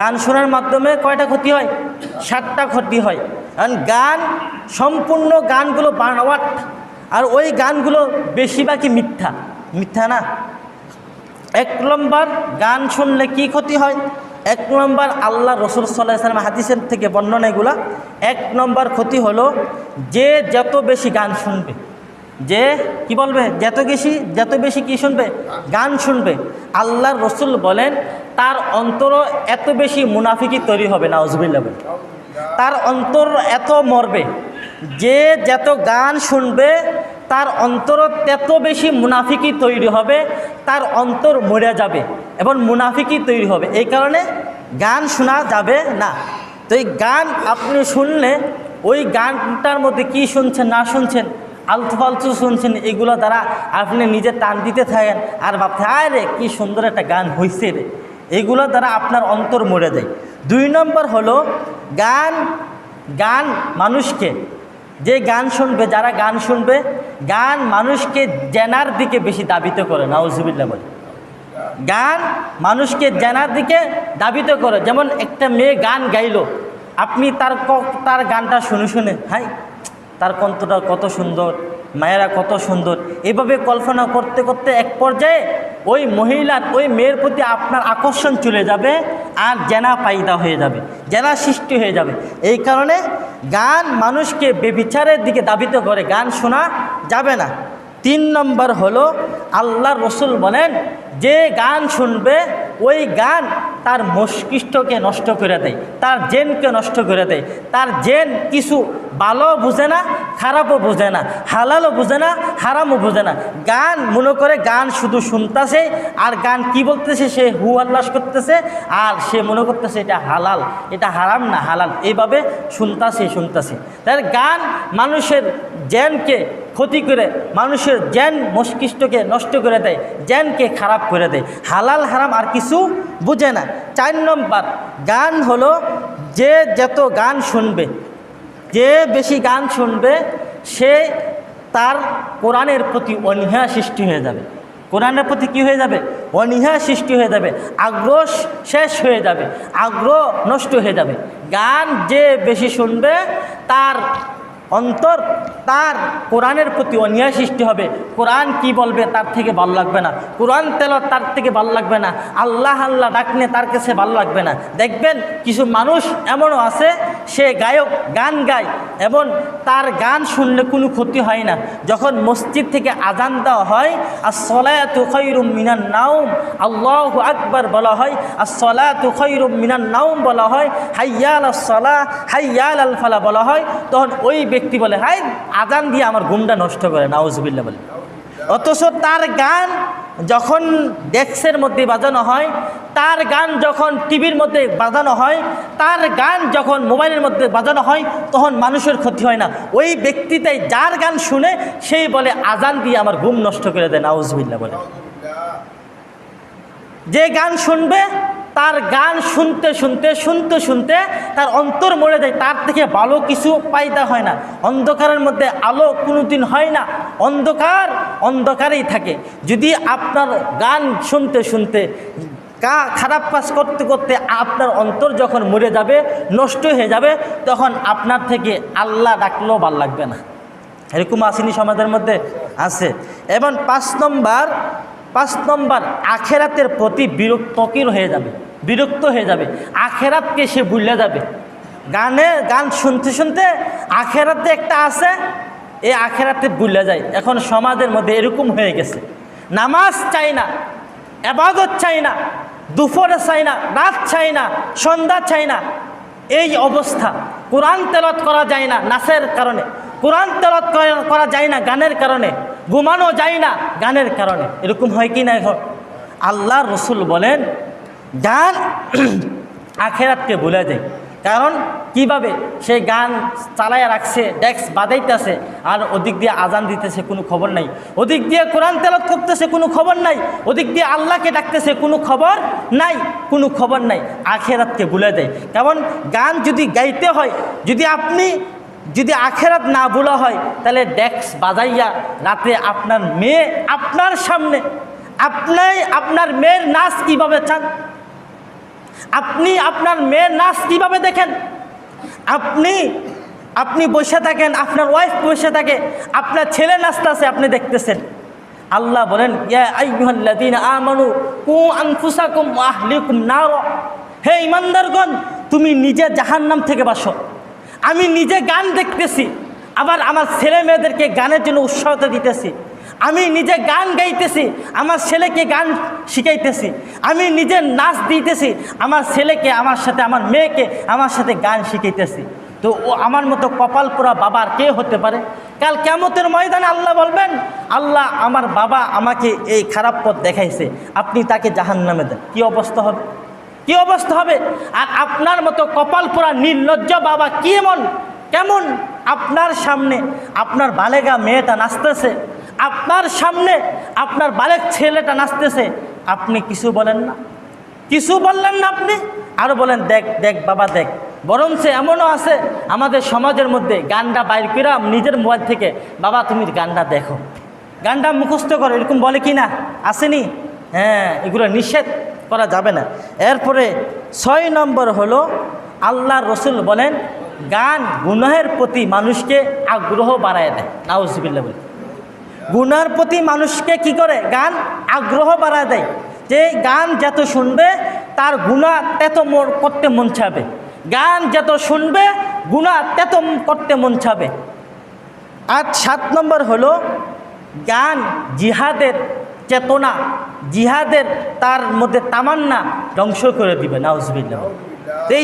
গান শোনার মাধ্যমে কয়টা ক্ষতি হয়? 7টা ক্ষতি হয়। কারণ গান সম্পূর্ণ গানগুলো বানোয়াট, আর ওই গানগুলো বেশিরভাগই মিথ্যা। মিথ্যা না? 1 নম্বর, গান শুনলে কি ক্ষতি হয়? 1 নম্বর, আল্লাহ রসুল সাল্লাল্লাহু আলাইহি ওয়াসাল্লাম হাদিসের থেকে বর্ণনা এগুলা। 1 নম্বর ক্ষতি হলো, যে যত বেশি গান শুনবে, যে কি বলবে, যত বেশি কি শুনবে? গান শুনবে। আল্লাহর রসুল বলেন তার অন্তর এত বেশি মুনাফিকি তৈরি হবে, নাউজুবিল্লাহ বলেন। তার অন্তর এত মরবে, যে যত গান শুনবে তার অন্তর তত বেশি মুনাফিকি তৈরি হবে, তার অন্তর মরে যাবে এবং মুনাফিকি তৈরি হবে। এই কারণে গান শোনা যাবে না। তো এই গান আপনি শুনলে ওই গানটার মধ্যে কি শুনছেন না শুনছেন, আলতু ফালতু শুনছেন, এগুলো দ্বারা আপনি নিজে টান দিতে থাকেন আর ভাবতে আয় রে কি সুন্দর একটা গান হয়েছে রে, এগুলো দ্বারা আপনার অন্তর মরে যায়। 2 নম্বর হলো গান মানুষকে, যে গান শুনবে, যারা গান শুনবে, গান মানুষকে জেনার দিকে বেশি দাবিত করে, নাউজুবিল্লাহ বলে। গান মানুষকে জেনার দিকে দাবিত করে। যেমন একটা মেয়ে গান গাইলো, আপনি তার গানটা শুনে হাই তার কণ্ঠটা কত সুন্দর, মায়েরা কত সুন্দর, এভাবে কল্পনা করতে করতে এক পর্যায়ে ওই মহিলার, ওই মেয়ের প্রতি আপনার আকর্ষণ চলে যাবে আর জেনা পায়দা হয়ে যাবে, জেনা সৃষ্টি হয়ে যাবে। এই কারণে গান মানুষকে বেবিচারের দিকে দাবিত করে, গান শোনা যাবে না। 3 নম্বর হলো, আল্লাহর রসুল বলেন যে গান শুনবে ওই গান তার মস্তিষ্ককে নষ্ট করে দেয়, তার জেনকে নষ্ট করে দেয়। তার জেন কিছু ভালো বুঝে না, খারাপও বুঝে না, হালালও বুঝে না, হারামও বুঝে না। গান মনে করে গান শুধু শুনতেছে, আর গান কি বলতেছে সে হু আল্লাস করতেছে, আর সে মনে করতেছে এটা হালাল, এটা হারাম না হালাল, এইভাবে শুনতেছে। তার গান মানুষের জেনকে ক্ষতি করে, মানুষের জেন মস্তিষ্ককে নষ্ট করে দেয়, জেনকে খারাপ করে দেয়, হালাল হারাম আর কিছু বুঝে না। 4 নম্বর, গান হলো যে যত গান শুনবে, যে বেশি গান শুনবে, সে তার কোরআনের প্রতি অনীহা সৃষ্টি হয়ে যাবে। কোরআনের প্রতি কি হয়ে যাবে? অনীহা সৃষ্টি হয়ে যাবে, আগ্রহ শেষ হয়ে যাবে, আগ্রহ নষ্ট হয়ে যাবে। গান যে বেশি শুনবে তার অন্তর, তার কোরআনের প্রতি অনীহা সৃষ্টি হবে। কোরআন কি বলবে তার থেকে ভালো লাগবে না, কোরআন তেলাওয়াত তার থেকে ভালো লাগবে না, আল্লাহ আল্লাহ ডাকনে তার কাছে ভালো লাগবে না। দেখবেন কিছু মানুষ এমনও আছে, সে গায়ক, গান গায় এবং তার গান শুনলে কোনো ক্ষতি হয় না। যখন মসজিদ থেকে আজান দেওয়া হয়, আস-সালাতু খায়রুম মিনান নাওম, আল্লাহু আকবার বলা হয়, আস-সালাতু খায়রুম মিনান নাওম বলা হয়, হাইয়া আলাস সালাহ, হাইয়া আলাল ফালাহ বলা হয়, তখন ওই ব্যক্তি বলে হাই আজান দিয়ে আমার ঘুমটা নষ্ট করে, নাউজুবিল্লাহ বলে। অথচ তার গান যখন ডেস্কের মধ্যে বাজানো হয়, তার গান যখন টিভির মধ্যে বাজানো হয়, তার গান যখন মোবাইলের মধ্যে বাজানো হয়, তখন মানুষের ক্ষতি হয় না। ওই ব্যক্তিটাই যার গান শুনে সেই বলে আজান দিয়ে আমার ঘুম নষ্ট করে দেয়, নাউজুবিল্লাহ বলে। যে গান শুনবে তার গান শুনতে তার অন্তর মরে যায়, তার থেকে ভালো কিছু পাইদা হয় না। অন্ধকারের মধ্যে আলো কোনোদিন হয় না, অন্ধকারেই থাকে। যদি আপনার গান শুনতে খারাপ কাজ করতে করতে আপনার অন্তর যখন মরে যাবে, নষ্ট হয়ে যাবে, তখন আপনার থেকে আল্লাহ ডাকলেও ভালো লাগবে না। এরকম আসেনি সমাজের মধ্যে? আছে। এবং 5 নম্বর, আখেরাতের প্রতি বিরক্ত হয়ে যাবে, আখেরাতকে সে ভুলে যাবে। গান শুনতে আখেরাতে একটা আছে, এই আখেরাতে ভুলে যায়। এখন সমাজের মধ্যে এরকম হয়ে গেছে, নামাজ চাই না, ইবাদত চাই না, দুপুরে চাই না, রাত চাই না, সন্ধ্যা চাই না, এই অবস্থা। কোরআন তেলাওয়াত করা যায় না নাচের কারণে, কোরআন তেলাওয়াত করা যায় না গানের কারণে, ঘুমানো যায় না গানের কারণে। এরকম হয় কি না? এখন আল্লাহর রসুল বলেন গান আখেরাতকে ভুলে যায়। কারণ কিভাবে সে গান চালায় রাখছে, ডেস্ক বাজাইতেছে, আর ওদিক দিয়ে আজান দিতেছে, কোনো খবর নাই। ওদিক দিয়ে কোরআন তেলাওয়াত করতেছে, কোনো খবর নাই। ওদিক দিয়ে আল্লাহকে ডাকতেছে, কোনো খবর নাই। আখেরাতকে ভুলে যায়। কারণ গান যদি গাইতে হয়, যদি আখেরাত না ভুলা হয়, তাহলে ডেস্ক বাজাইয়া রাতে আপনার মেয়ে আপনার সামনে, আপনার মেয়ের নাচ কিভাবে চান? আপনি আপনার মেয়ের নাচ কীভাবে দেখেন? আপনি আপনি বসে থাকেন, আপনার ওয়াইফ বসে থাকে, আপনার ছেলে নাচতেছে, আপনি দেখতেছেন। আল্লাহ বলেন, ইয়া আইয়ুহাল্লাযীনা আমানু কু আনফুসাকুম ওয়া আহলিকুম নার। হে ঈমানদারগণ, তুমি নিজে জাহান্নাম থেকে বাঁচো। আমি নিজে গান দেখতেছি, আবার আমার ছেলে মেয়েদেরকে গানের জন্য উৎসাহতা দিতেছি। আমি নিজে গান গাইতেছি, আমার ছেলেকে গান শিখাইতেছি। আমি নিজে নাচ দিতেছি, আমার ছেলেকে আমার সাথে, আমার মেয়েকে আমার সাথে গান শিখাইতেছি। তো ও আমার মতো কপাল পোড়া বাবার কে হতে পারে? কাল কিয়ামতের ময়দানে আল্লাহ বলবেন, আল্লাহ আমার বাবা আমাকে এই খারাপ পথ দেখাইছে, আপনি তাকে জাহান্নামে দেন। কী অবস্থা হবে? কী অবস্থা হবে? আর আপনার মতো কপাল পোড়া নির্লজ্জ বাবা কেমন আপনার সামনে আপনার বালেগা মেয়েটা নাচতেছে, আপনার সামনে আপনার বালেক ছেলেটা নাচতেছে, আপনি কিছু বলেন না, কিছু বললেন না আপনি, আরও বলেন দেখ দেখ বাবা দেখ। বরঞ্চ এমনও আছে আমাদের সমাজের মধ্যে, গানটা বাইর করে নিজের মোবাইল থেকে, বাবা তুমি গানটা দেখো, গানটা মুখস্থ করো, এরকম বলে কি না? আসেনি? হ্যাঁ, এগুলো নিষেধ করা যাবে না। এরপরে 6 নম্বর হলো, আল্লাহ রসুল বলেন গান গুনাহের প্রতি মানুষকে আগ্রহ বাড়ায় দেয়। নাউজুবিল্লাহ বলে, গুনার প্রতি মানুষকে কি করে? গান আগ্রহ বাড়ায় দেয়। যে গান যত শুনবে তার গুনাহ তত করতে মন চাবে, গান যত শুনবে গুনাহ তত করতে মন চাবে। আর 7 নম্বর হলো, গান জিহাদের চেতনা, জিহাদের তার মধ্যে তামান্না ধ্বংস করে দিবে। নাউজুবিল্লাহ।